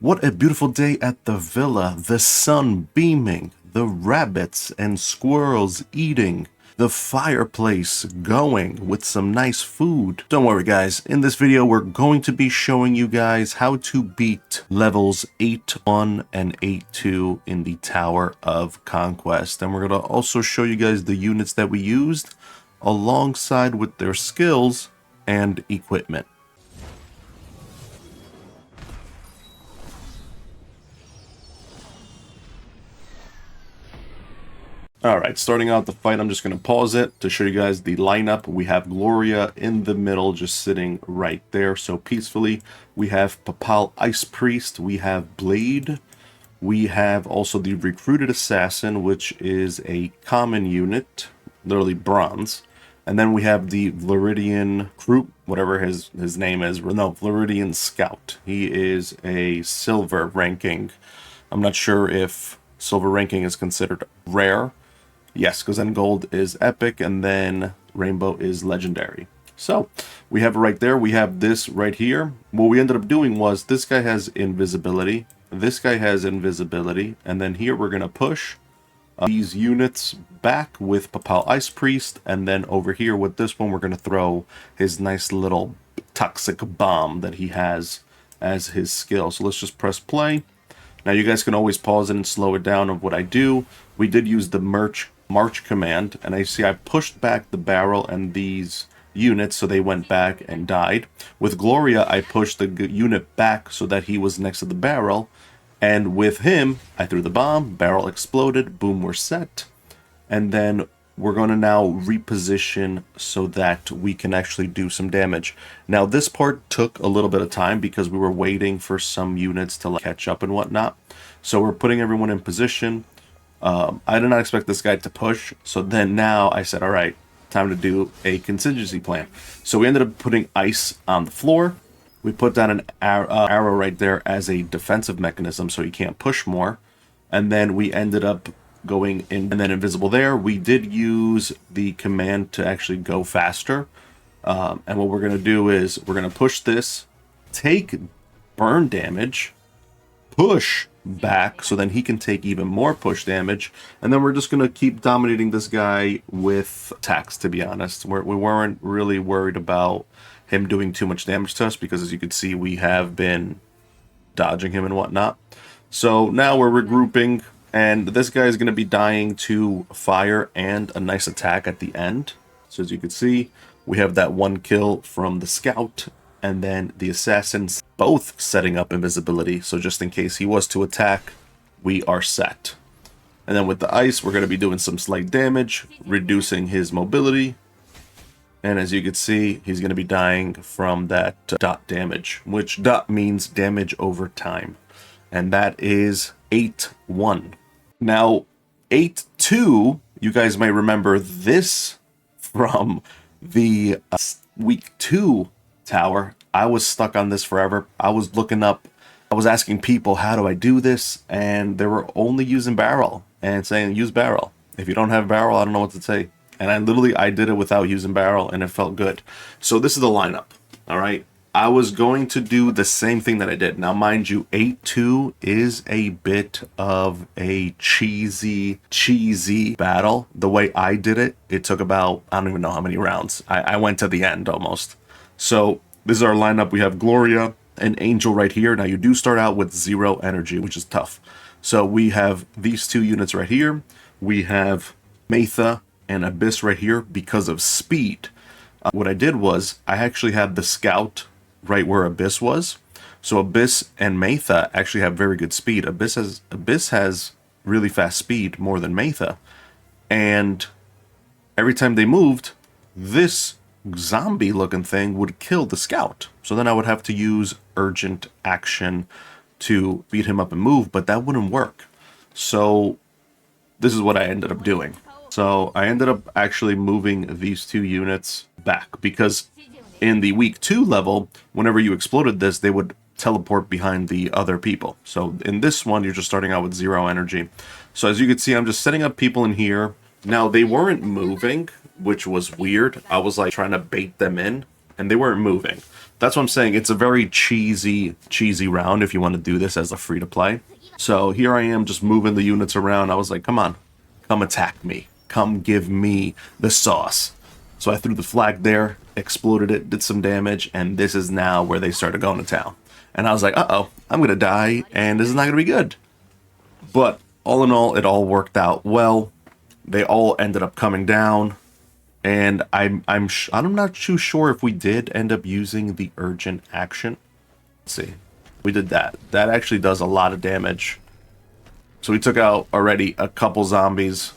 What a beautiful day at the villa, the sun beaming, the rabbits and squirrels eating, the fireplace going with some nice food. Don't worry guys, in this video we're going to be showing you guys how to beat levels 8-1 and 8-2 in the Tower of Conquest. And we're going to also show you guys the units that we used alongside with their skills and equipment. Alright, starting out the fight, I'm just going to pause it to show you guys the lineup. We have Gloria in the middle, just sitting right there, so peacefully. We have Papal Ice Priest, we have Blade, we have also the Recruited Assassin, which is a common unit, literally bronze. And then we have the Viridian Group, whatever his name is, no, Viridian Scout. He is a silver ranking. I'm not sure if silver ranking is considered rare. Yes, because then gold is epic and then rainbow is legendary. So we have it right there. We have this right here. What we ended up doing was this guy has invisibility. This guy has invisibility. And then here we're going to push these units back with Papal Ice Priest. And then over here with this one, we're going to throw his nice little toxic bomb that he has as his skill. So let's just press play. Now you guys can always pause it and slow it down of what I do. We did use the march command, and I see I pushed back the barrel and these units so they went back and died. With Gloria, I pushed the unit back so that he was next to the barrel, and with him, I threw the bomb, barrel exploded, boom, we're set. And then we're going to now reposition so that we can actually do some damage. Now this part took a little bit of time because we were waiting for some units to catch up and whatnot. So we're putting everyone in position. I did not expect this guy to push. So then now I said, all right, time to do a contingency plan. So we ended up putting ice on the floor. We put down an arrow right there as a defensive mechanism so he can't push more. And then we ended up going in and then invisible there. We did use the command to actually go faster. And what we're going to do is we're going to push this, take burn damage, push back so then he can take even more push damage, and then we're just going to keep dominating this guy with attacks. To be honest, we weren't really worried about him doing too much damage to us because, as you can see, we have been dodging him and whatnot. So now we're regrouping, and this guy is going to be dying to fire and a nice attack at the end. So as you can see, we have that one kill from the scout, and then the assassins both setting up invisibility. So just in case he was to attack, we are set. And then with the ice, we're going to be doing some slight damage, reducing his mobility. And as you can see, he's going to be dying from that dot damage, which dot means damage over time. And that is 8-1. Now, 8-2, you guys may remember this from the week 2 tower. I was stuck on this forever. I was looking up, I was asking people, how do I do this? And they were only using barrel and saying, use barrel. If you don't have barrel, I don't know what to say. And I did it without using barrel and it felt good. So this is the lineup, all right? I was going to do the same thing that I did. Now, mind you, 8-2 is a bit of a cheesy battle. The way I did it, it took about, I don't even know how many rounds. I went to the end almost. So this is our lineup. We have Gloria and Angel right here. Now, you do start out with 0 energy, which is tough. So we have these two units right here. We have Matha and Abyss right here because of speed. What I did was I actually had the scout right where Abyss was. So Abyss and Matha actually have very good speed. Abyss has really fast speed, more than Matha. And every time they moved, this zombie looking thing would kill the scout. So then I would have to use urgent action to beat him up and move, but that wouldn't work. So this is what I ended up doing. So I ended up actually moving these two units back because in the week 2 level, whenever you exploded this, they would teleport behind the other people. So in this one, you're just starting out with 0 energy. So as you can see, I'm just setting up people in here. Now, they weren't moving, which was weird. I was like trying to bait them in, and they weren't moving. That's what I'm saying. It's a very cheesy round if you want to do this as a free-to-play. So here I am just moving the units around. I was like, come on, come attack me. Come give me the sauce. So I threw the flag there, exploded it, did some damage, and this is now where they started going to town. And I was like, uh-oh, I'm going to die, and this is not going to be good. But all in all, it all worked out well. They all ended up coming down. And I'm not too sure if we did end up using the urgent action. Let's see. We did that. That actually does a lot of damage. So we took out already a couple zombies.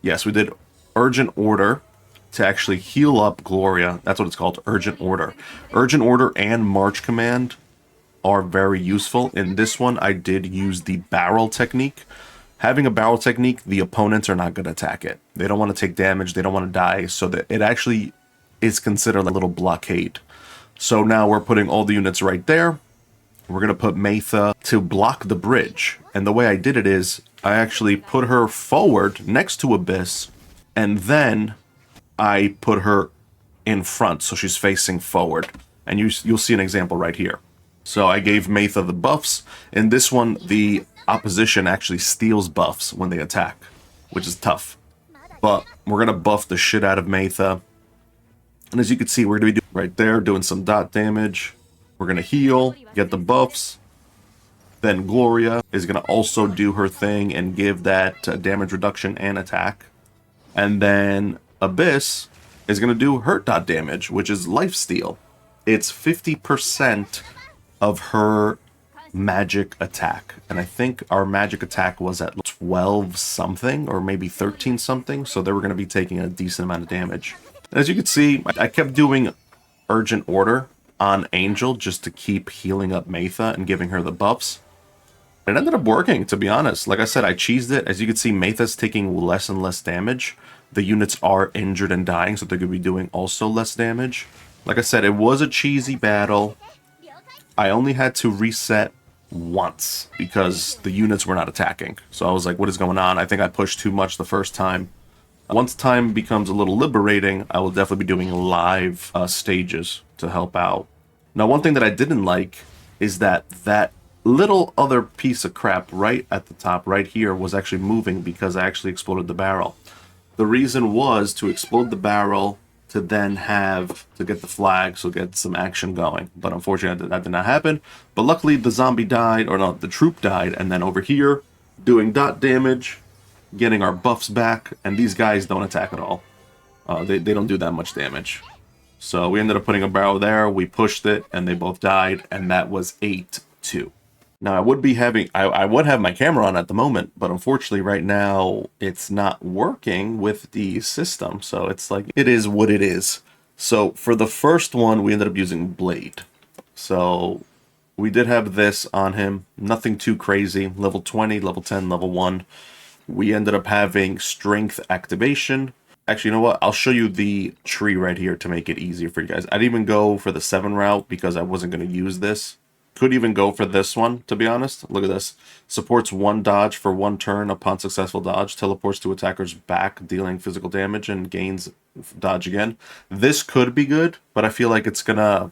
Yes, we did urgent order to actually heal up Gloria. That's what it's called, urgent order. Urgent order and march command are very useful. In this one, I did use the barrel technique. Having a barrel technique, the opponents are not going to attack it. They don't want to take damage. They don't want to die. So that it actually is considered like a little blockade. So now we're putting all the units right there. We're going to put Matha to block the bridge. And the way I did it is I actually put her forward next to Abyss. And then I put her in front. So she's facing forward. And you'll see an example right here. So I gave Matha the buffs. In this one, the opposition actually steals buffs when they attack, which is tough. But we're going to buff the shit out of Matha. And as you can see, we're going to be right there doing some dot damage. We're going to heal, get the buffs. Then Gloria is going to also do her thing and give that damage reduction and attack. And then Abyss is going to do hurt dot damage, which is lifesteal. It's 50% of her magic attack, and I think our magic attack was at 12 something or maybe 13 something, so they were going to be taking a decent amount of damage. And as you can see, I kept doing urgent order on Angel just to keep healing up Matha and giving her the buffs. It ended up working, to be honest. Like I said, I cheesed it. As you can see, Matha's taking less and less damage. The units are injured and dying, so they're going to be doing also less damage. Like I said, it was a cheesy battle. I only had to reset once because the units were not attacking. So I was like, what is going on? I think I pushed too much the first time. Once time becomes a little liberating, I will definitely be doing live stages to help out. Now, one thing that I didn't like is that little other piece of crap right at the top right here was actually moving because I actually exploded the barrel. The reason was to explode the barrel to then have to get the flag, so get some action going. But unfortunately, that did not happen. But luckily, the zombie died, or no, the troop died, and then over here, doing dot damage, getting our buffs back, and these guys don't attack at all. They don't do that much damage. So we ended up putting a barrel there, we pushed it, and they both died, and that was 8-2. Now, I would have my camera on at the moment, but unfortunately right now it's not working with the system. So it's like, it is what it is. So for the first one, we ended up using Blade. So we did have this on him, nothing too crazy, level 20, level 10, level 1. We ended up having Strength Activation. Actually, you know what? I'll show you the tree right here to make it easier for you guys. I didn't even go for the 7 route because I wasn't going to use this. Could even go for this one, to be honest. Look at this. Supports 1 dodge for 1 turn upon successful dodge. Teleports to attacker's back, dealing physical damage, and gains dodge again. This could be good, but I feel like it's gonna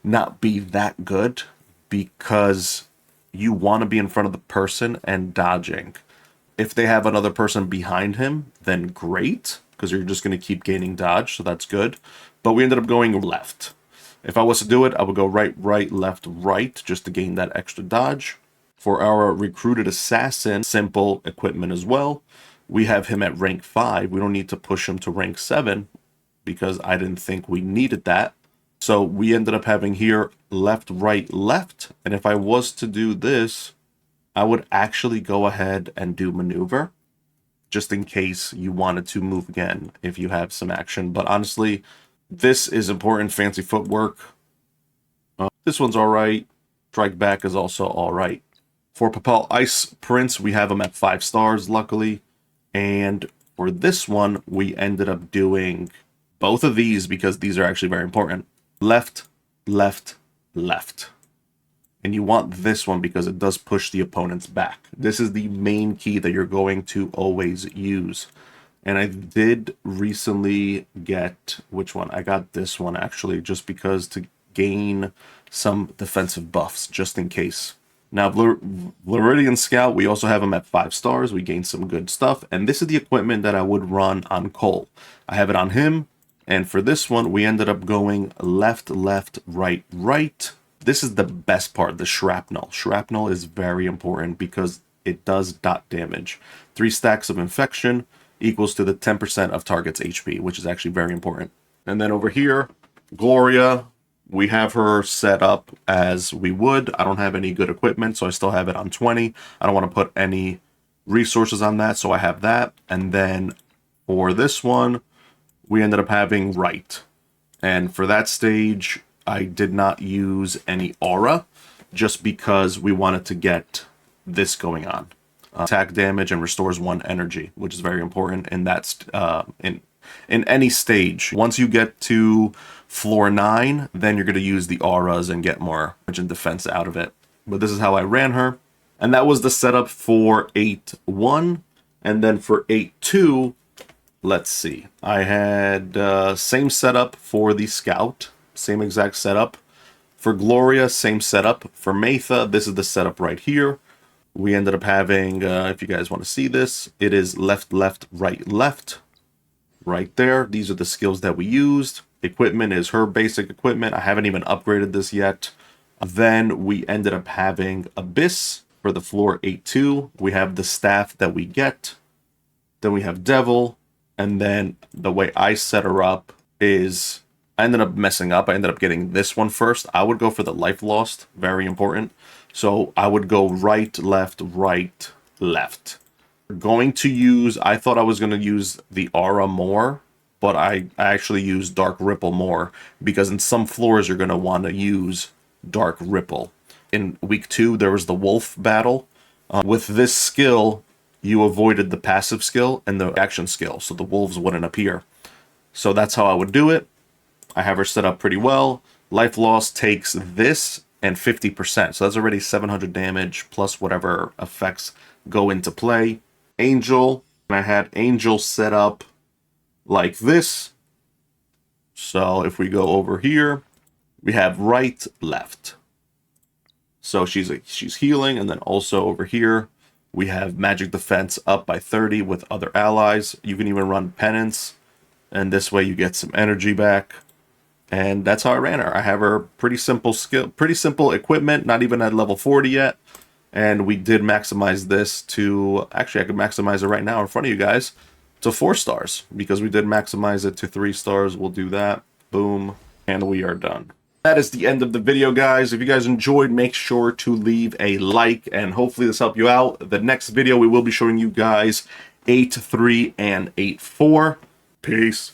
not be that good because you want to be in front of the person and dodging. If they have another person behind him, then great, because you're just going to keep gaining dodge, so that's good. But we ended up going left. If I was to do it, I would go right, right, left, right, just to gain that extra dodge. For our recruited assassin, simple equipment as well. We have him at rank 5. We don't need to push him to rank 7 because I didn't think we needed that. So we ended up having here left, right, left. And if I was to do this, I would actually go ahead and do maneuver just in case you wanted to move again if you have some action. But honestly, this is important. Fancy footwork. This one's all right. Strike back is also all right. For Papal Ice Prince, we have him at 5 stars, luckily. And for this one, we ended up doing both of these because these are actually very important. Left, left, left. And you want this one because it does push the opponents back. This is the main key that you're going to always use. And I did recently get, which one? I got this one actually, just because to gain some defensive buffs just in case. Now, Viridian Scout, we also have him at 5 stars. We gain some good stuff. And this is the equipment that I would run on Cole. I have it on him. And for this one, we ended up going left, left, right, right. This is the best part, the shrapnel. Shrapnel is very important because it does dot damage. 3 stacks of infection equals to the 10% of target's HP, which is actually very important. And then over here, Gloria, we have her set up as we would. I don't have any good equipment, so I still have it on 20. I don't want to put any resources on that, so I have that. And then for this one, we ended up having right. And for that stage, I did not use any aura, just because we wanted to get this going on. Attack damage and restores 1 energy, which is very important in that in any stage. Once you get to floor 9, then you're going to use the auras and get more damage and defense out of it. But this is how I ran her. And that was the setup for 8-1. And then for 8-2, let's see. I had same setup for the Scout. Same exact setup. For Gloria, same setup. For Matha, this is the setup right here. We ended up having, if you guys want to see this, it is left, left, right, left. Right there. These are the skills that we used. Equipment is her basic equipment. I haven't even upgraded this yet. Then we ended up having Abyss for the floor 8-2. We have the staff that we get. Then we have Devil. And then the way I set her up is, I ended up messing up. I ended up getting this one first. I would go for the Life Lost. Very important. So I would go right, left, right, left. Going to use, I thought I was going to use the aura more, but I actually used Dark Ripple more, because in some floors you're going to want to use Dark Ripple. In week 2, there was the Wolf battle. With this skill, you avoided the passive skill and the action skill, so the wolves wouldn't appear. So that's how I would do it. I have her set up pretty well. Life Loss takes this and 50%, so that's already 700 damage plus whatever effects go into play. Angel, and I had Angel set up like this. So if we go over here, we have right, left. So she's healing, and then also over here we have magic defense up by 30 with other allies. You can even run penance, and this way you get some energy back. And that's how I ran her. I have her pretty simple skill, pretty simple equipment, not even at level 40 yet. And we did maximize this to, actually I could maximize it right now in front of you guys, to 4 stars, because we did maximize it to 3 stars. We'll do that. Boom. And we are done. That is the end of the video, guys. If you guys enjoyed, make sure to leave a like, and hopefully this helped you out. The next video, we will be showing you guys 8-3 and 8-4. Peace.